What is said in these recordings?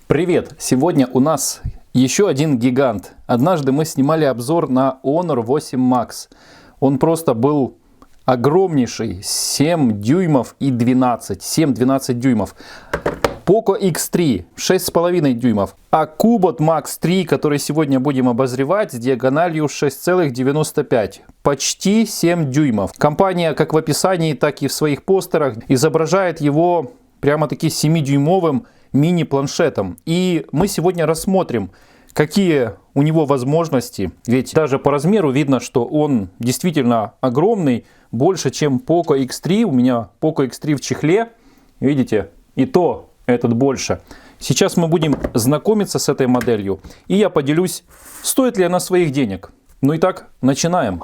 Привет! Сегодня у нас еще один гигант. Однажды мы снимали обзор на Honor 8 Max. Он просто был огромнейший, 7 дюймов и 12, 7-12 дюймов. Poco X3 6,5 дюймов. А Cubot Max 3, который сегодня будем обозревать, с диагональю 6,95. Почти 7 дюймов. Компания как в описании, так и в своих постерах изображает его прямо-таки 7-дюймовым мини-планшетом. И мы сегодня рассмотрим, какие у него возможности. Ведь даже по размеру видно, что он действительно огромный, больше, чем Poco X3. У меня Poco X3 в чехле. Видите? И то этот больше. Сейчас мы будем знакомиться с этой моделью. И я поделюсь, стоит ли она своих денег. Ну и так, начинаем.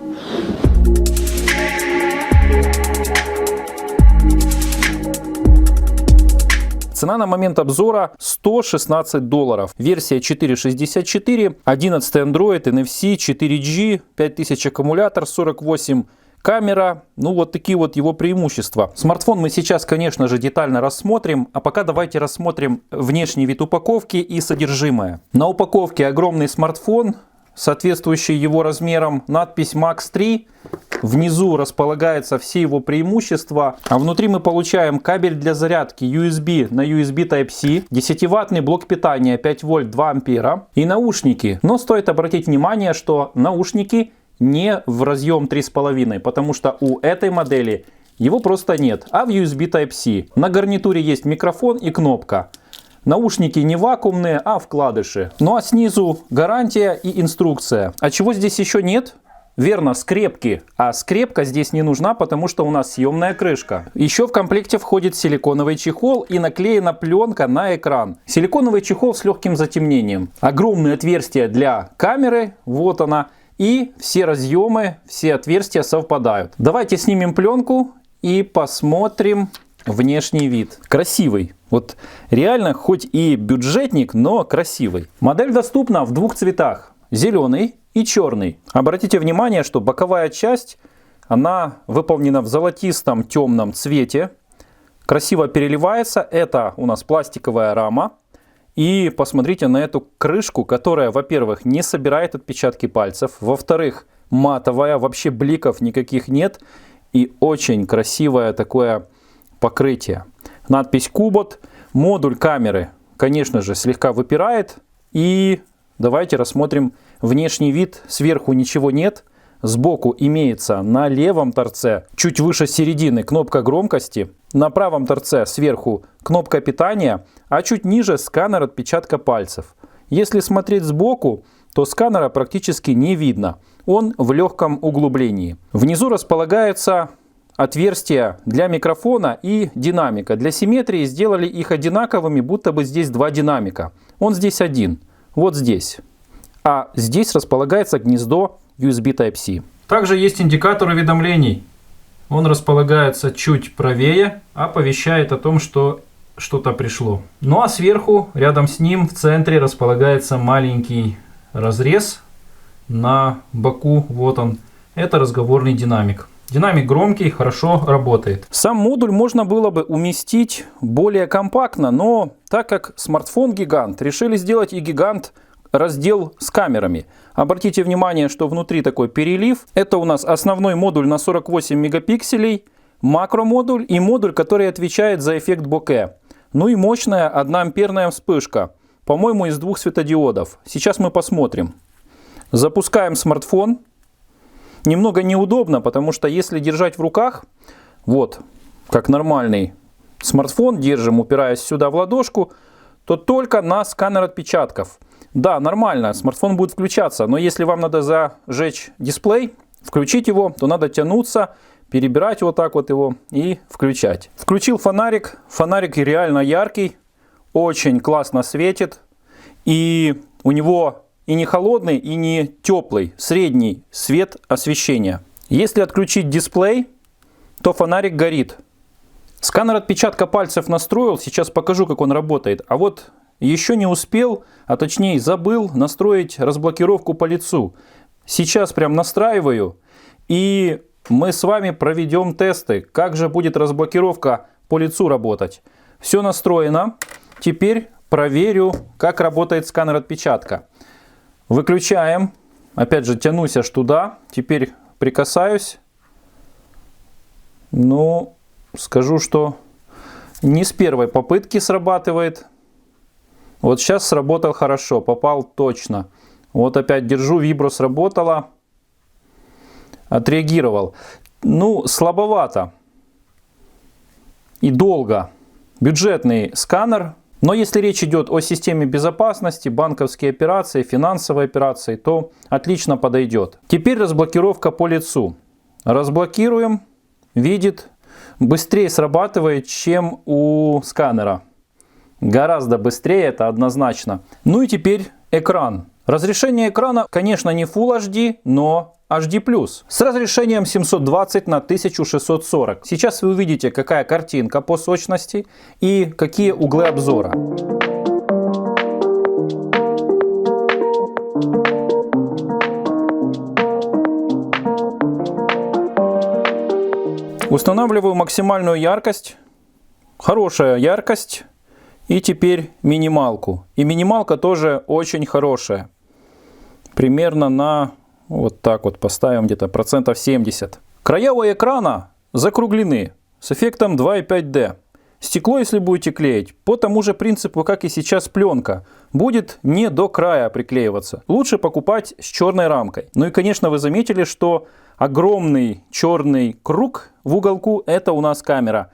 Цена на момент обзора $116. Версия 4.64, 11 Android, NFC, 4G, 5000 аккумулятор, 48 камера. Ну вот такие вот его преимущества. Смартфон мы сейчас, конечно же, детально рассмотрим. А пока давайте рассмотрим внешний вид упаковки и содержимое. На упаковке огромный смартфон, соответствующий его размерам, надпись Max 3. Внизу располагаются все его преимущества. А внутри мы получаем кабель для зарядки USB на USB Type-C, 10-ваттный блок питания 5 вольт 2 ампера и наушники. Но стоит обратить внимание, что наушники не в разъем 3,5, потому что у этой модели его просто нет, а в USB Type-C. На гарнитуре есть микрофон и кнопка. Наушники не вакуумные, а вкладыши. Ну а снизу гарантия и инструкция. А чего здесь еще нет? Верно, скрепки. А скрепка здесь не нужна, потому что у нас съемная крышка. Еще в комплекте входит силиконовый чехол и наклеена пленка на экран. Силиконовый чехол с легким затемнением. Огромное отверстие для камеры, вот она. И все разъемы, все отверстия совпадают. Давайте снимем пленку и посмотрим внешний вид. Красивый. Вот реально, хоть и бюджетник, но красивый. Модель доступна в двух цветах. Зеленый и черный. Обратите внимание, что боковая часть, она выполнена в золотистом темном цвете. Красиво переливается. Это у нас пластиковая рама. И посмотрите на эту крышку, которая, во-первых, не собирает отпечатки пальцев. Во-вторых, матовая, вообще бликов никаких нет. И очень красивое такое покрытие. Надпись Cubot. Модуль камеры, конечно же, слегка выпирает. И давайте рассмотрим внешний вид. Сверху ничего нет. Сбоку имеется на левом торце, чуть выше середины, кнопка громкости. На правом торце сверху кнопка питания, а чуть ниже сканер отпечатка пальцев. Если смотреть сбоку, то сканера практически не видно. Он в легком углублении. Внизу располагается отверстия для микрофона и динамика. Для симметрии сделали их одинаковыми, будто бы здесь два динамика. Он здесь один, вот здесь. А здесь располагается гнездо USB Type-C. Также есть индикатор уведомлений. Он располагается чуть правее, оповещает о том, что что-то пришло. Ну а сверху, рядом с ним, в центре располагается маленький разрез на боку. Вот он. Это разговорный динамик. Динамик громкий, хорошо работает. Сам модуль можно было бы уместить более компактно, но так как смартфон гигант, решили сделать и гигант раздел с камерами. Обратите внимание, что внутри такой перелив. Это у нас основной модуль на 48 мегапикселей, макромодуль и модуль, который отвечает за эффект боке. Ну и мощная 1-амперная вспышка, по-моему, из двух светодиодов. Сейчас мы посмотрим. Запускаем смартфон. Немного неудобно, потому что если держать в руках, вот, как нормальный смартфон, держим, упираясь сюда в ладошку, то только на сканер отпечатков. Да, нормально, смартфон будет включаться, но если вам надо зажечь дисплей, включить его, то надо тянуться, перебирать вот так вот его и включать. Включил фонарик, фонарик реально яркий, очень классно светит, и у него и не холодный, и не теплый, средний свет освещения. Если отключить дисплей, то фонарик горит. Сканер отпечатка пальцев настроил, сейчас покажу, как он работает. А вот еще не успел, а точнее забыл настроить разблокировку по лицу. Сейчас прям настраиваю, и мы с вами проведем тесты, как же будет разблокировка по лицу работать. Все настроено. Теперь проверю, как работает сканер отпечатка. Выключаем. Опять же, тянусь аж туда. Теперь прикасаюсь. Ну, скажу, что не с первой попытки срабатывает. Вот сейчас сработал хорошо, попал точно. Вот опять держу, вибро сработало. Отреагировал. Ну, слабовато. И долго. Бюджетный сканер. Но если речь идет о системе безопасности, банковские операции, финансовые операции, то отлично подойдет. Теперь разблокировка по лицу. Разблокируем. Видит. Быстрее срабатывает, чем у сканера. Гораздо быстрее, это однозначно. Ну и теперь экран. Разрешение экрана, конечно, не Full HD, но HD+. С разрешением 720 на 1640. Сейчас вы увидите, какая картинка по сочности и какие углы обзора. Устанавливаю максимальную яркость. Хорошая яркость. И теперь минималку. И минималка тоже очень хорошая. Примерно на... Вот так вот поставим где-то процентов 70. Края у экрана закруглены с эффектом 2,5D. Стекло, если будете клеить, по тому же принципу, как и сейчас пленка, будет не до края приклеиваться. Лучше покупать с черной рамкой. Ну и, конечно, вы заметили, что огромный черный круг в уголку — это у нас камера.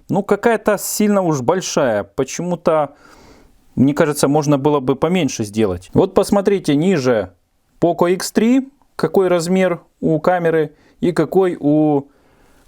Ну, какая-то сильно уж большая. Почему-то, мне кажется, можно было бы поменьше сделать. Вот посмотрите ниже Poco X3. Какой размер у камеры и какой у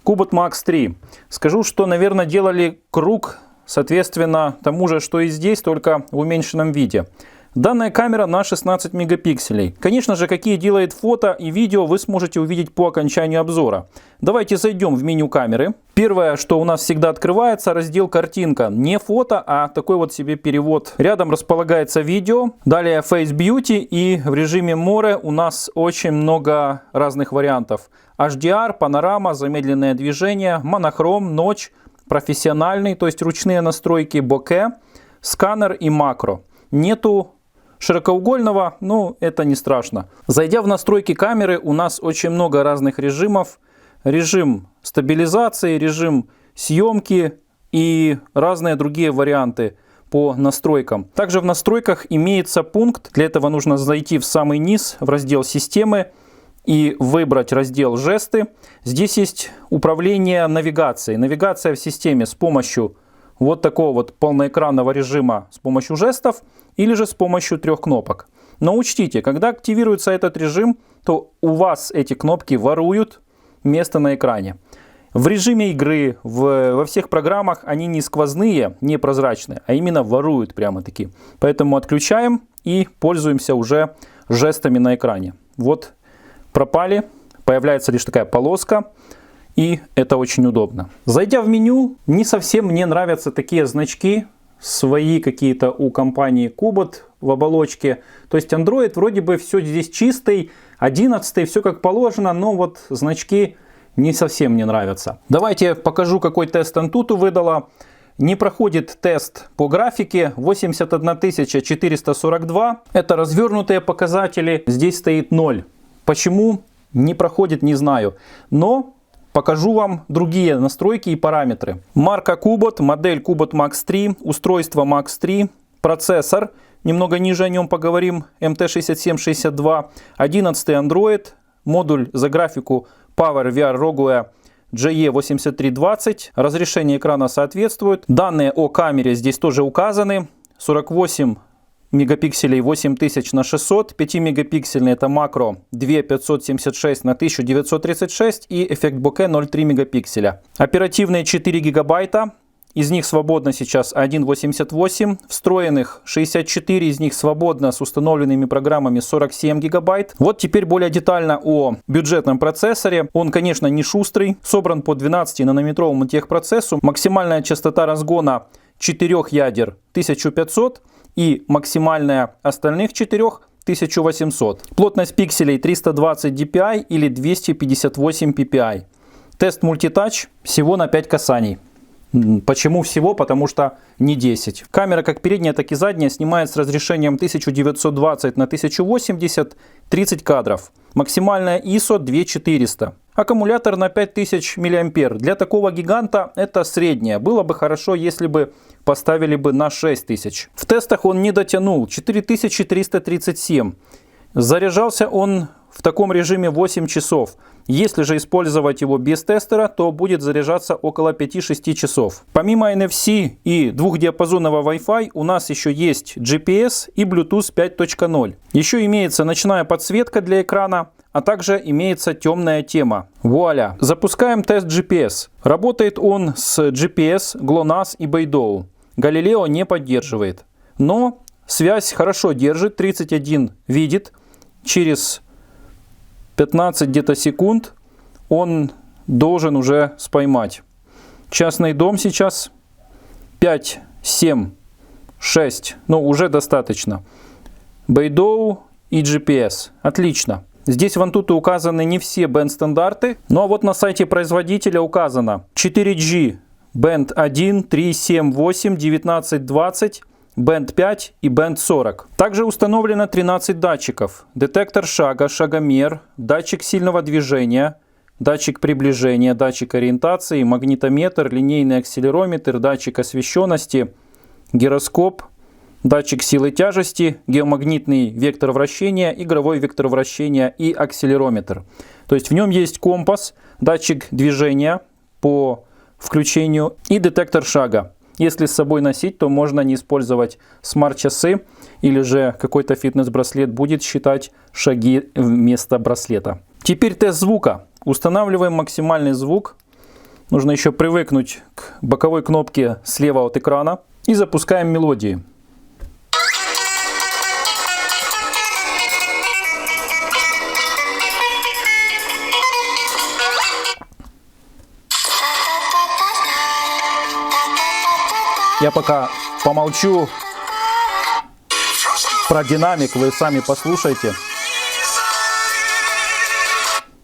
Cubot Max 3. Скажу, что, наверное, делали круг, соответственно, тому же, что и здесь, только в уменьшенном виде. Данная камера на 16 мегапикселей. Конечно же, какие делает фото и видео, вы сможете увидеть по окончанию обзора. Давайте зайдем в меню камеры. Первое, что у нас всегда открывается, раздел «Картинка». Не фото, а такой вот себе перевод. Рядом располагается видео. Далее Face Beauty, и в режиме море у нас очень много разных вариантов. HDR, панорама, замедленное движение, монохром, ночь, профессиональный, то есть ручные настройки, боке, сканер и макро. Нету широкоугольного, но это не страшно. Зайдя в настройки камеры, у нас очень много разных режимов. Режим стабилизации, режим съемки и разные другие варианты по настройкам. Также в настройках имеется пункт, для этого нужно зайти в самый низ, в раздел «Системы» и выбрать раздел «Жесты». Здесь есть управление навигацией. Навигация в системе с помощью вот такого вот полноэкранного режима с помощью жестов или же с помощью 3 кнопок. Но учтите, когда активируется этот режим, то у вас эти кнопки воруют место на экране. В режиме игры, во всех программах они не сквозные, не прозрачные, а именно воруют прямо-таки. Поэтому отключаем и пользуемся уже жестами на экране. Вот пропали, появляется лишь такая полоска. И это очень удобно. Зайдя в меню, не совсем мне нравятся такие значки, свои какие-то у компании Cubot в оболочке. То есть Android вроде бы все здесь чистый, 11, все как положено, но вот значки не совсем мне нравятся. Давайте покажу, какой тест Antutu выдала. Не проходит тест по графике 81 442. Это развернутые показатели, здесь стоит 0. Почему не проходит, не знаю. Но покажу вам другие настройки и параметры. Марка Cubot, модель Cubot Max 3, устройство Max 3, процессор, немного ниже о нем поговорим, MT6762, 11 Android, модуль за графику PowerVR Rogue GE8320, разрешение экрана соответствует. Данные о камере здесь тоже указаны, 48 мегапикселей 8000 на 600, 5 мегапиксельный это макро 2576 на 1936 и эффект боке 0,3 мегапикселя. Оперативные 4 гигабайта, из них свободно сейчас 1,88, встроенных 64, из них свободно с установленными программами 47 гигабайт. Вот теперь более детально о бюджетном процессоре. Он, конечно, не шустрый, собран по 12-нанометровому техпроцессу. Максимальная частота разгона 4 ядер 1500 и максимальная остальных 4 1800. Плотность пикселей 320 dpi или 258 ppi. Тест мультитач всего на 5 касаний. Почему всего? Потому что не 10. Камера как передняя, так и задняя снимает с разрешением 1920 на 1080 30 кадров. Максимальная ISO 2400. Аккумулятор на 5000 мА. Для такого гиганта это среднее. Было бы хорошо, если бы поставили бы на 6000. В тестах он не дотянул. 4337. Заряжался он в таком режиме 8 часов. Если же использовать его без тестера, то будет заряжаться около 5-6 часов. Помимо NFC и двухдиапазонного Wi-Fi, у нас еще есть GPS и Bluetooth 5.0. Еще имеется ночная подсветка для экрана, а также имеется темная тема. Вуаля! Запускаем тест GPS. Работает он с GPS, GLONASS и Beidou. Galileo не поддерживает. Но связь хорошо держит, 31 видит. Через 15 где-то секунд он должен уже споймать. Частный дом сейчас 5, 7, 6. Ну, уже достаточно. Beidou и GPS. Отлично. Здесь в Antutu указаны не все бенд-стандарты. Ну а вот на сайте производителя указано 4G, Band 1, 3, 7, 8, 19, 20. Band 5 и Band 40. Также установлено 13 датчиков. Детектор шага, шагомер, датчик сильного движения, датчик приближения, датчик ориентации, магнитометр, линейный акселерометр, датчик освещенности, гироскоп, датчик силы тяжести, геомагнитный вектор вращения, игровой вектор вращения и акселерометр. То есть в нем есть компас, датчик движения по включению и детектор шага. Если с собой носить, то можно не использовать смарт-часы или же какой-то фитнес-браслет будет считать шаги вместо браслета. Теперь тест звука. Устанавливаем максимальный звук. Нужно еще привыкнуть к боковой кнопке слева от экрана. И запускаем мелодии. Я пока помолчу про динамик, вы сами послушайте.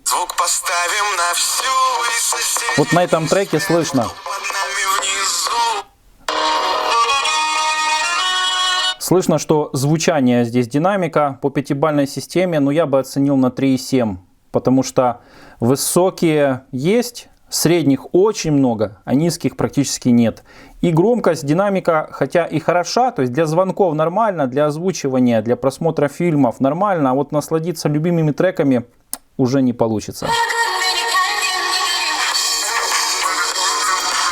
Звук поставим на всю. Вот на этом треке слышно. Слышно, что звучание здесь динамика по пятибалльной системе, но я бы оценил на 3,7, потому что высокие есть, средних очень много, а низких практически нет. И громкость, динамика, хотя и хороша, то есть для звонков нормально, для озвучивания, для просмотра фильмов нормально, а вот насладиться любимыми треками уже не получится.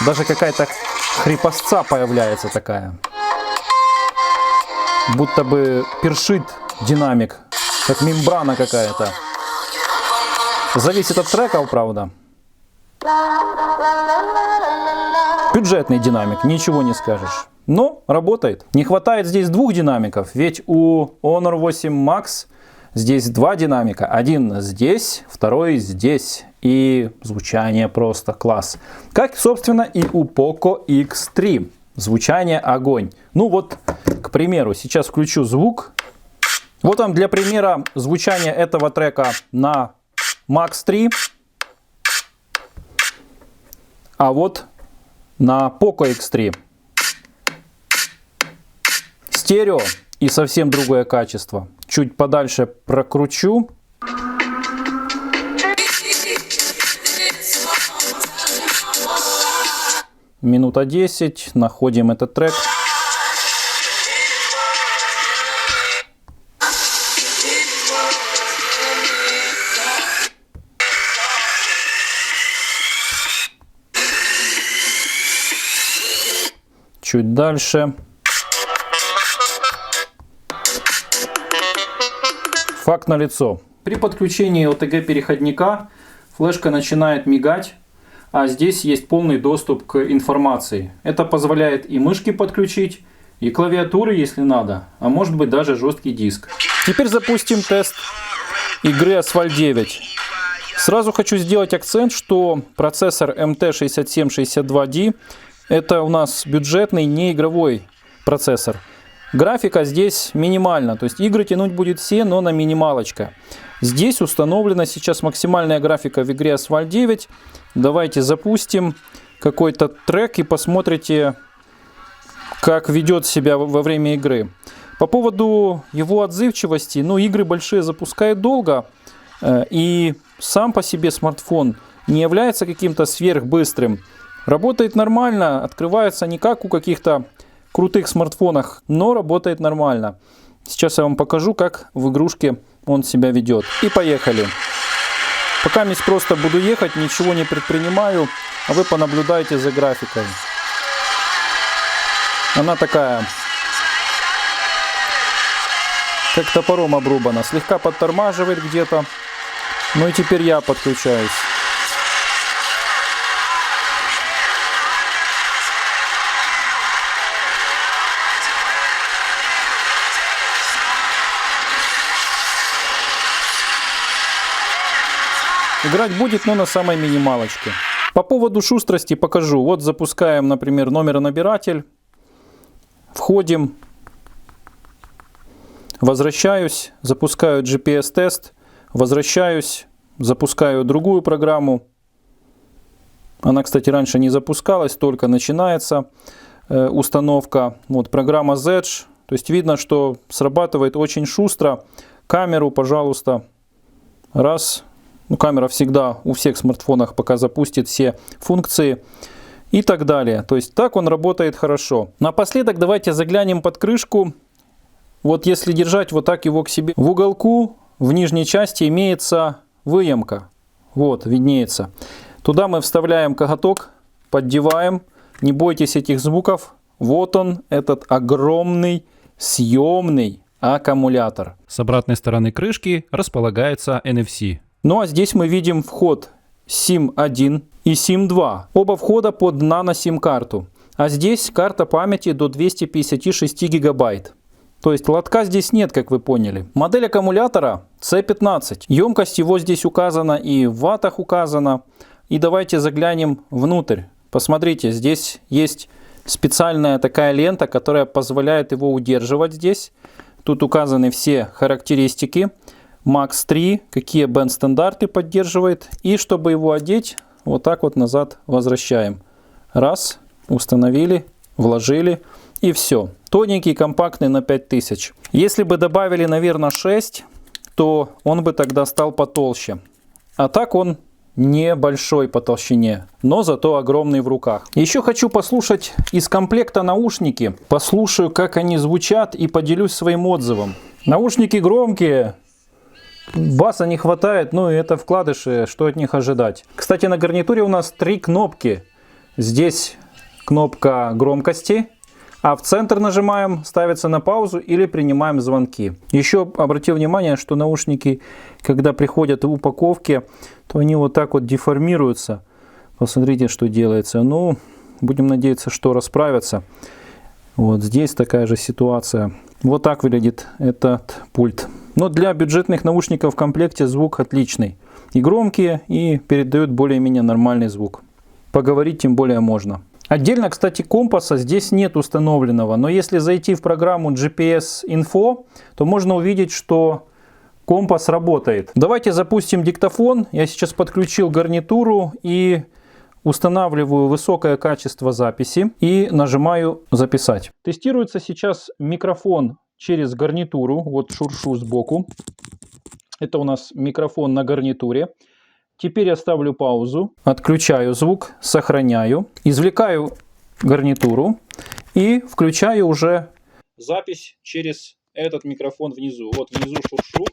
Даже какая-то хрипосца появляется такая. Будто бы першит динамик, как мембрана какая-то. Зависит от треков, правда. Бюджетный динамик, ничего не скажешь. Но работает. Не хватает здесь двух динамиков, ведь у Honor 8 Max здесь два динамика. Один здесь, второй здесь. И звучание просто класс. Как, собственно, и у Poco X3. Звучание огонь. Ну вот, к примеру, сейчас включу звук. Вот вам для примера звучание этого трека на Max 3. А вот на Poco X3. Стерео и совсем другое качество. Чуть подальше прокручу. Минута 10. Находим этот трек. Чуть дальше. Факт налицо. При подключении OTG переходника флешка начинает мигать, а здесь есть полный доступ к информации. Это позволяет и мышки подключить, и клавиатуры, если надо, а может быть даже жесткий диск. Теперь запустим тест игры Asphalt 9. Сразу хочу сделать акцент, что процессор MT6762D это у нас бюджетный, не игровой процессор. Графика здесь минимальна, то есть игры тянуть будет все, но на минималочка. Здесь установлена сейчас максимальная графика в игре Asphalt 9. Давайте запустим. какой-то трек и посмотрите, как ведет себя во время игры. По поводу его отзывчивости, ну, игры большие запускает долго, и сам по себе смартфон не является каким-то сверхбыстрым. Работает нормально, открывается не как у каких-то крутых смартфонах, но работает нормально. Сейчас я вам покажу, как в игрушке он себя ведет. И поехали. Пока я просто буду ехать, ничего не предпринимаю, а вы понаблюдайте за графикой. Она такая, как топором обрубана, слегка подтормаживает где-то. Ну и теперь я подключаюсь. Играть будет, но на самой минималочке. По поводу шустрости покажу. Вот запускаем, например, номеронабиратель. Входим. Возвращаюсь. Запускаю GPS-тест. Возвращаюсь. Запускаю другую программу. Она, кстати, раньше не запускалась. Только начинается установка. Вот программа Zedge. То есть видно, что срабатывает очень шустро. Камеру, пожалуйста. Раз. Ну, камера всегда у всех смартфонах пока запустит все функции и так далее. То есть так он работает хорошо. Напоследок давайте заглянем под крышку. Вот если держать вот так его к себе, в уголку в нижней части имеется выемка. Вот, виднеется. Туда мы вставляем коготок, поддеваем. Не бойтесь этих звуков. Вот он, этот огромный съемный аккумулятор. С обратной стороны крышки располагается NFC. Ну а здесь мы видим вход SIM1 и SIM2. Оба входа под нано-сим-карту. А здесь карта памяти до 256 гигабайт. То есть лотка здесь нет, как вы поняли. Модель аккумулятора C15. Емкость его здесь указана и в ваттах указана. И давайте заглянем внутрь. Посмотрите, здесь есть специальная такая лента, которая позволяет его удерживать здесь. Тут указаны все характеристики. Max 3, какие бенд-стандарты поддерживает. И чтобы его одеть, вот так вот назад возвращаем. Раз, установили, вложили и все. Тоненький, компактный на 5000. Если бы добавили, наверное, 6, то он бы тогда стал потолще. А так он небольшой по толщине, но зато огромный в руках. Еще хочу послушать из комплекта наушники. Послушаю, как они звучат и поделюсь своим отзывом. Наушники громкие. Баса не хватает, ну и это вкладыши, что от них ожидать. Кстати, на гарнитуре у нас 3 кнопки. Здесь кнопка громкости, а в центр нажимаем, ставится на паузу или принимаем звонки. Еще обратил внимание, что наушники, когда приходят в упаковке, то они вот так вот деформируются. Посмотрите, что делается. Ну, будем надеяться, что расправятся. Вот здесь такая же ситуация. Вот так выглядит этот пульт. Но для бюджетных наушников в комплекте звук отличный. И громкие, и передают более-менее нормальный звук. Поговорить тем более можно. Отдельно, кстати, компаса здесь нет установленного. Но если зайти в программу GPS Info, то можно увидеть, что компас работает. Давайте запустим диктофон. Я сейчас подключил гарнитуру и устанавливаю высокое качество записи. И нажимаю записать. Тестируется сейчас микрофон через гарнитуру, вот шуршу сбоку. Это у нас микрофон на гарнитуре. Теперь я ставлю паузу, отключаю звук, сохраняю, извлекаю гарнитуру и включаю уже запись через этот микрофон внизу. Вот внизу шуршу.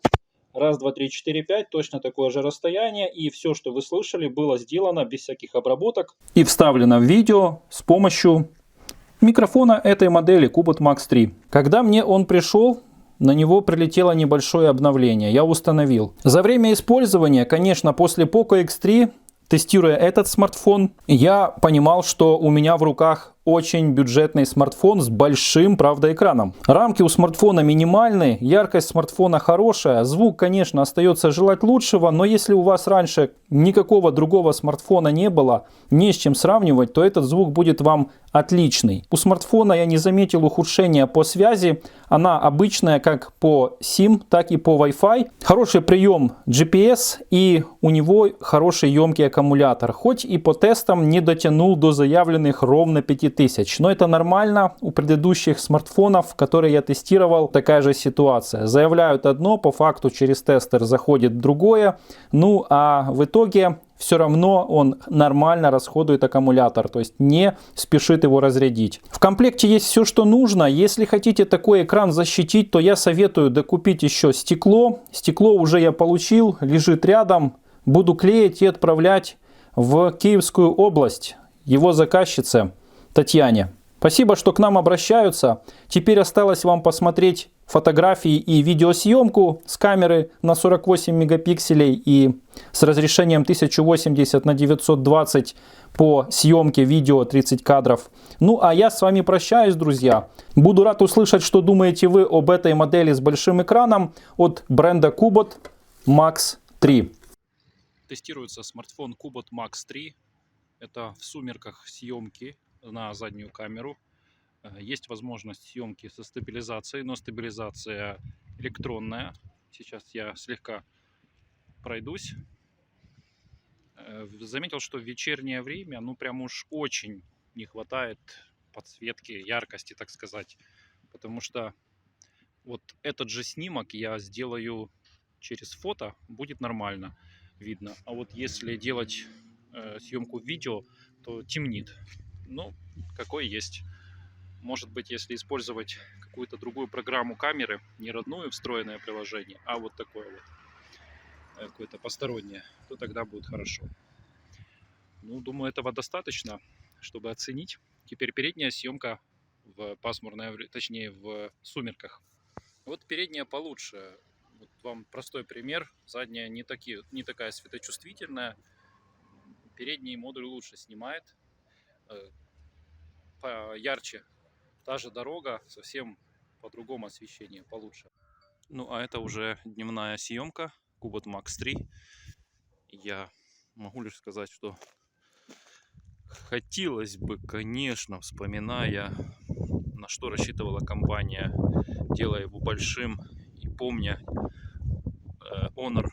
Раз, два, три, четыре, пять. Точно такое же расстояние. И все, что вы слышали, было сделано без всяких обработок. И вставлено в видео с помощью микрофона этой модели Kubot Max 3. Когда мне он пришел, на него прилетело небольшое обновление. Я установил. За время использования, конечно, после Poco X3, тестируя этот смартфон, я понимал, что у меня в руках очень бюджетный смартфон с большим, правда, экраном. Рамки у смартфона минимальные, яркость смартфона хорошая, звук, конечно, остается желать лучшего, но если у вас раньше никакого другого смартфона не было, не с чем сравнивать, то этот звук будет вам отличный. У смартфона я не заметил ухудшения по связи, она обычная как по SIM, так и по Wi-Fi. Хороший прием GPS и у него хороший емкий аккумулятор, хоть и по тестам не дотянул до заявленных ровно 5000, но это нормально, у предыдущих смартфонов, которые я тестировал, такая же ситуация. Заявляют одно, по факту через тестер заходит другое, ну а в итоге все равно он нормально расходует аккумулятор, то есть не спешит его разрядить. В комплекте есть все, что нужно. Если хотите такой экран защитить, то я советую докупить еще стекло. Стекло уже я получил, лежит рядом. Буду клеить и отправлять в Киевскую область его заказчице Татьяне. Спасибо, что к нам обращаются. Теперь осталось вам посмотреть фотографии и видеосъемку с камеры на 48 мегапикселей и с разрешением 1080 на 920 по съемке видео 30 кадров. Ну а я с вами прощаюсь, друзья. Буду рад услышать, что думаете вы об этой модели с большим экраном от бренда Cubot Max 3. Тестируется смартфон Cubot Max 3. Это в сумерках съемки на заднюю камеру. Есть возможность съемки со стабилизацией, но стабилизация электронная. Сейчас я слегка пройдусь. Заметил, что в вечернее время, ну прям уж очень не хватает подсветки, яркости, так сказать. Потому что вот этот же снимок я сделаю через фото, будет нормально видно. А вот если делать съемку видео, то темнит. Ну, какой есть. Может быть, если использовать какую-то другую программу камеры, не родную встроенное приложение, а вот такое вот, какое-то постороннее, то тогда будет хорошо. Ну, думаю, этого достаточно, чтобы оценить. Теперь передняя съемка в пасмурное, точнее в сумерках. Вот передняя получше. Вот вам простой пример. Задняя не такая светочувствительная. Передний модуль лучше снимает. Ярче. Та же дорога, совсем по-другому освещение, получше. Ну, а это уже дневная съемка Cubot Max 3. Я могу лишь сказать, что хотелось бы, конечно, вспоминая, на что рассчитывала компания, делая его большим и помня Honor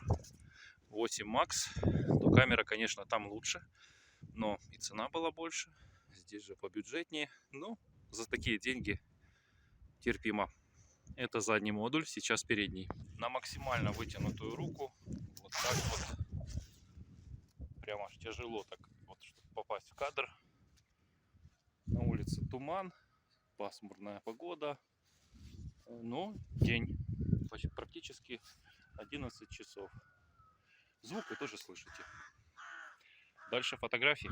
8 Max, то камера, конечно, там лучше, но и цена была больше. Здесь же побюджетнее, но за такие деньги терпимо. Это задний модуль, сейчас передний. На максимально вытянутую руку, вот так вот, прямо аж тяжело так, вот, чтобы попасть в кадр. На улице туман, пасмурная погода, но день, практически 11 часов. Звук вы тоже слышите. Дальше фотографии.